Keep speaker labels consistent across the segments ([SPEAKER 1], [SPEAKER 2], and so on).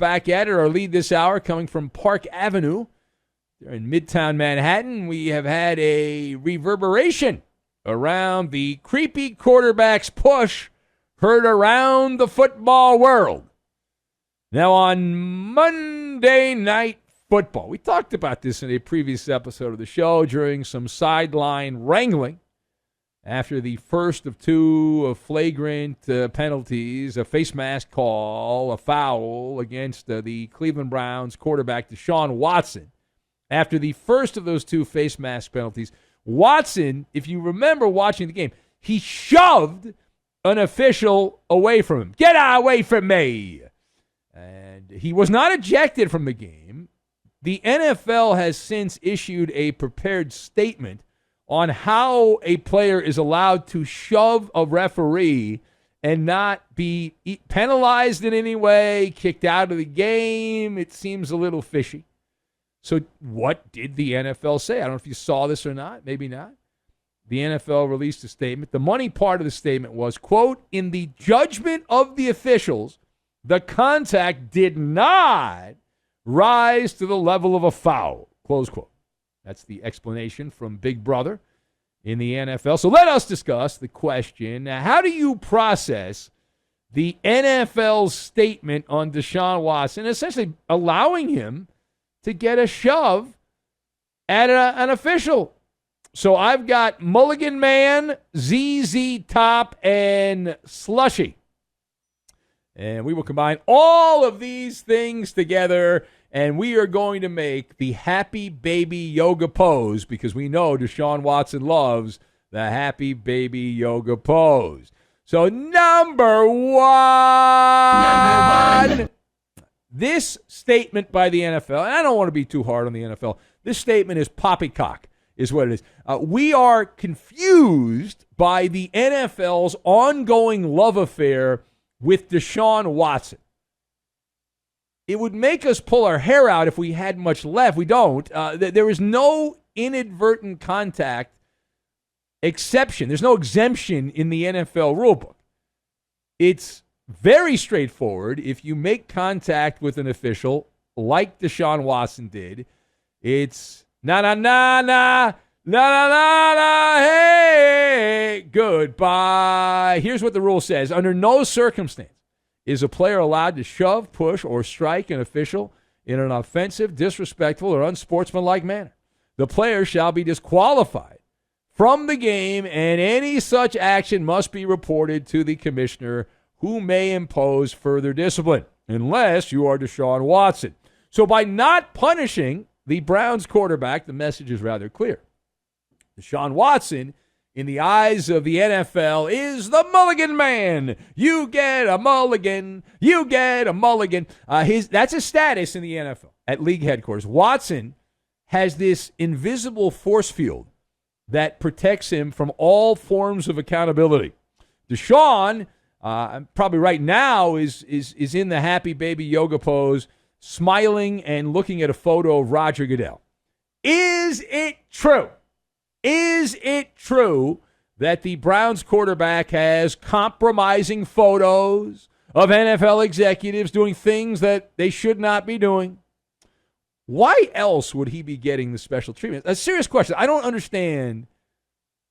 [SPEAKER 1] back at it. Our lead this hour coming from Park Avenue. They're in Midtown Manhattan. We have had a reverberation around the creepy quarterback's push heard around the football world. Now, on Monday Night Football, we talked about this in a previous episode of the show during some sideline wrangling after the first of two flagrant penalties, a face mask call, a foul against the Cleveland Browns quarterback Deshaun Watson. After the first of those two face mask penalties, Watson, if you remember watching the game, he shoved an official away from him. Get away from me! And he was not ejected from the game. The NFL has since issued a prepared statement on how a player is allowed to shove a referee and not be penalized in any way, kicked out of the game. It seems a little fishy. So what did the NFL say? I don't know if you saw this or not. Maybe not. The NFL released a statement. The money part of the statement was, quote, in the judgment of the officials, the contact did not rise to the level of a foul, close quote. That's the explanation from Big Brother in the NFL. So let us discuss the question, how do you process the NFL's statement on Deshaun Watson, essentially allowing him to get a shove at an official? So I've got Mulligan Man, ZZ Top, and Slushy. And we will combine all of these things together, and we are going to make the happy baby yoga pose because we know Deshaun Watson loves the happy baby yoga pose. So number one, this statement by the NFL, and I don't want to be too hard on the NFL, this statement is poppycock, is what it is. We are confused by the NFL's ongoing love affair with Deshaun Watson. It would make us pull our hair out if we had much left. We don't. There is no inadvertent contact exception. There's no exemption in the NFL rulebook. It's very straightforward. If you make contact with an official, like Deshaun Watson did, it's na-na-na-na, na-na-na-na, hey, goodbye. Here's what the rule says. Under no circumstance is a player allowed to shove, push, or strike an official in an offensive, disrespectful, or unsportsmanlike manner. The player shall be disqualified from the game, and any such action must be reported to the commissioner, who may impose further discipline, unless you are Deshaun Watson. So by not punishing the Browns quarterback, the message is rather clear. Deshaun Watson, in the eyes of the NFL, is the Mulligan Man. You get a mulligan. You get a mulligan. That's a status in the NFL at league headquarters. Watson has this invisible force field that protects him from all forms of accountability. Deshaun, probably right now, is in the happy baby yoga pose, smiling and looking at a photo of Roger Goodell. Is it true? Is it true that the Browns quarterback has compromising photos of NFL executives doing things that they should not be doing? Why else would he be getting the special treatment? A serious question. I don't understand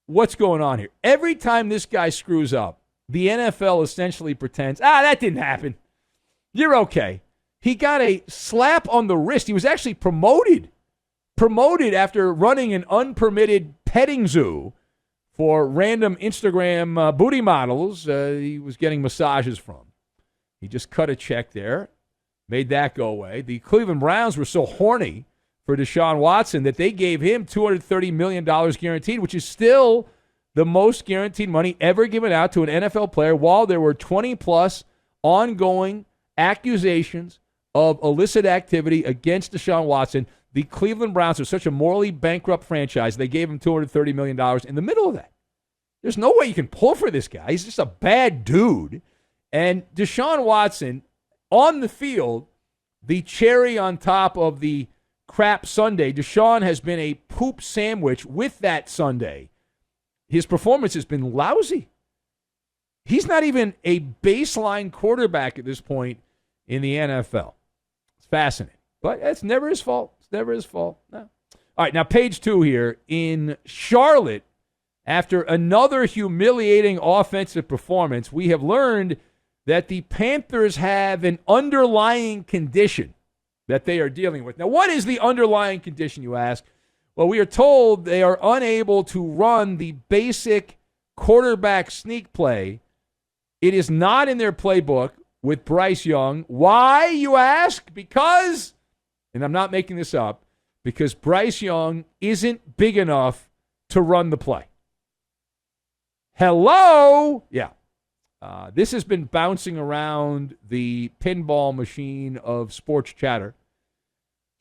[SPEAKER 1] what's going on here. Every time this guy screws up, the NFL essentially pretends, that didn't happen. You're okay. He got a slap on the wrist. He was actually promoted after running an unpermitted petting zoo for random Instagram booty models he was getting massages from. He just cut a check there, made that go away. The Cleveland Browns were so horny for Deshaun Watson that they gave him $230 million guaranteed, which is still the most guaranteed money ever given out to an NFL player, while there were 20-plus ongoing accusations of illicit activity against Deshaun Watson. The Cleveland Browns are such a morally bankrupt franchise, they gave him $230 million in the middle of that. There's no way you can pull for this guy. He's just a bad dude. And Deshaun Watson, on the field, the cherry on top of the crap sundae, Deshaun has been a poop sandwich with that sundae. His performance has been lousy. He's not even a baseline quarterback at this point in the NFL. It's fascinating. But it's never his fault. It's never his fault. No. All right, now page 2 here. In Charlotte, after another humiliating offensive performance, we have learned that the Panthers have an underlying condition that they are dealing with. Now, what is the underlying condition, you ask? Well, we are told they are unable to run the basic quarterback sneak play. It is not in their playbook with Bryce Young. Why, you ask? Because, and I'm not making this up, because Bryce Young isn't big enough to run the play. Hello? Yeah. This has been bouncing around the pinball machine of sports chatter.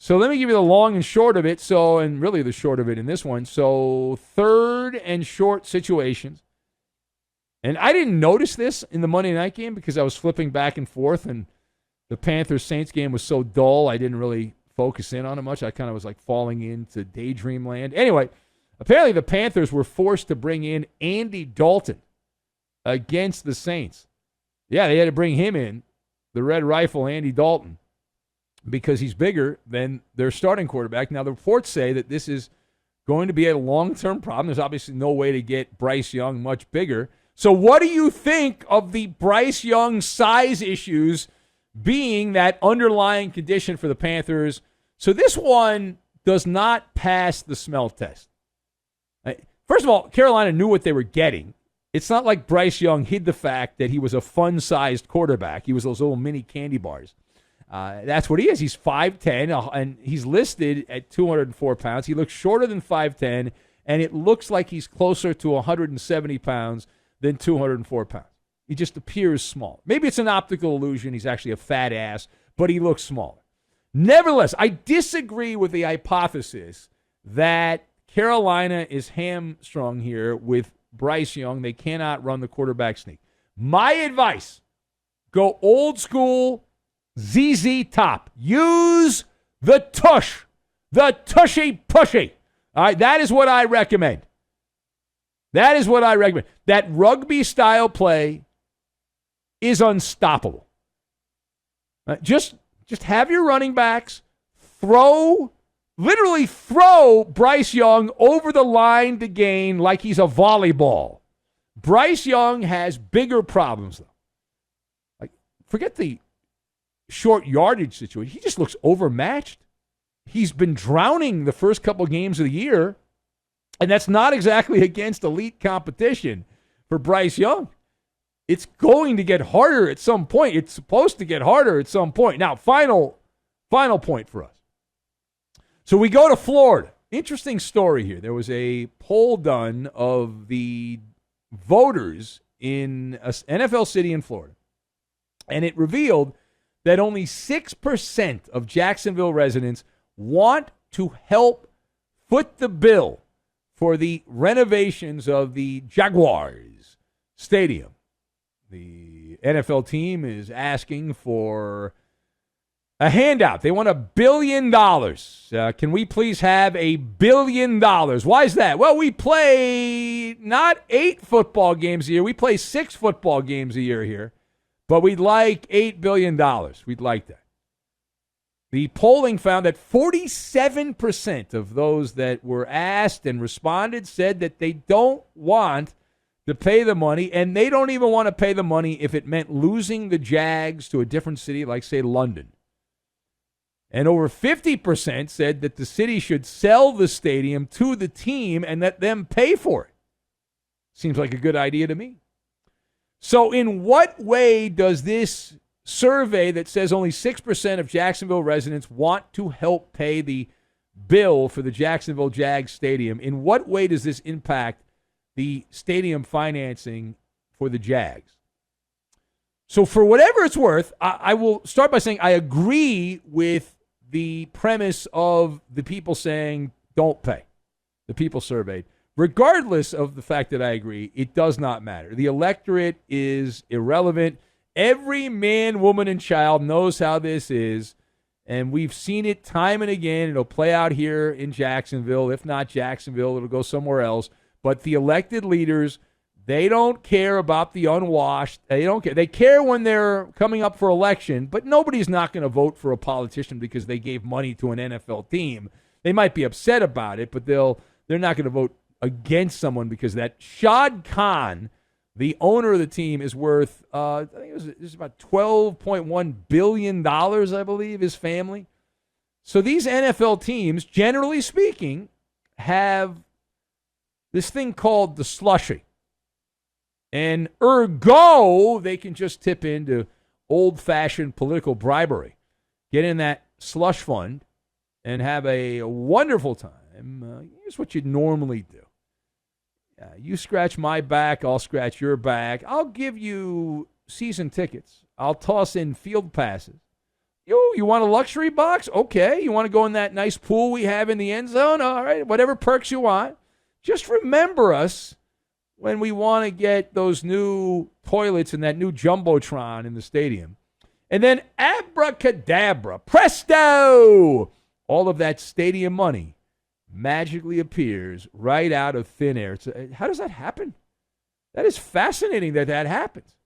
[SPEAKER 1] So let me give you the long and short of it. And really the short of it in this one. So third and short situations. And I didn't notice this in the Monday night game because I was flipping back and forth, and the Panthers-Saints game was so dull I didn't really focus in on it much. I kind of was like falling into daydream land. Anyway, apparently the Panthers were forced to bring in Andy Dalton against the Saints. Yeah, they had to bring him in, the Red Rifle Andy Dalton, because he's bigger than their starting quarterback. Now, the reports say that this is going to be a long-term problem. There's obviously no way to get Bryce Young much bigger. So what do you think of the Bryce Young size issues being that underlying condition for the Panthers? So this one does not pass the smell test. First of all, Carolina knew what they were getting. It's not like Bryce Young hid the fact that he was a fun-sized quarterback. He was those little mini candy bars. That's what he is. He's 5'10", and he's listed at 204 pounds. He looks shorter than 5'10", and it looks like he's closer to 170 pounds than 204 pounds. He just appears small. Maybe it's an optical illusion. He's actually a fat ass, but he looks smaller. Nevertheless, I disagree with the hypothesis that Carolina is hamstrung here with Bryce Young. They cannot run the quarterback sneak. My advice, go old school ZZ Top. Use the tush, the tushy pushy. All right, that is what I recommend. That is what I recommend. That rugby-style play is unstoppable. Just have your running backs literally throw Bryce Young over the line to gain like he's a volleyball. Bryce Young has bigger problems, though. Like, forget the short yardage situation. He just looks overmatched. He's been drowning the first couple of games of the year. And that's not exactly against elite competition for Bryce Young. It's going to get harder at some point. It's supposed to get harder at some point. Now, final point for us. So we go to Florida. Interesting story here. There was a poll done of the voters in an NFL city in Florida. And it revealed that only 6% of Jacksonville residents want to help foot the bill for the renovations of the Jaguars Stadium. The NFL team is asking for a handout. They want $1 billion. Can we please have $1 billion? Why is that? Well, we play not 8 football games a year. We play 6 football games a year here. But we'd like $8 billion. We'd like that. The polling found that 47% of those that were asked and responded said that they don't want to pay the money, and they don't even want to pay the money if it meant losing the Jags to a different city like, say, London. And over 50% said that the city should sell the stadium to the team and let them pay for it. Seems like a good idea to me. So in what way does this survey that says only 6% of Jacksonville residents want to help pay the bill for the Jacksonville Jags stadium, in what way does this impact the stadium financing for the Jags? So for whatever it's worth, I will start by saying I agree with the premise of the people saying don't pay, the people surveyed. Regardless of the fact that I agree, it does not matter. The electorate is irrelevant. Every man, woman, and child knows how this is, and we've seen it time and again. It'll play out here in Jacksonville. If not Jacksonville, it'll go somewhere else. But the elected leaders They don't care about the unwashed. They don't care. They care when they're coming up for election, but nobody's not going to vote for a politician because they gave money to an NFL team. They might be upset about it, but they're not going to vote against someone because that Shad Khan, the owner of the team, is worth I think it was about $12.1 billion, I believe, his family. So these NFL teams, generally speaking, have this thing called the slushy. And ergo, they can just tip into old-fashioned political bribery. Get in that slush fund and have a wonderful time. Here's what you normally do. You scratch my back, I'll scratch your back. I'll give you season tickets. I'll toss in field passes. You want a luxury box? Okay. You want to go in that nice pool we have in the end zone? All right. Whatever perks you want. Just remember us when we want to get those new toilets and that new Jumbotron in the stadium. And then abracadabra, presto, all of that stadium money magically appears right out of thin air. How does that happen? That is fascinating that happens.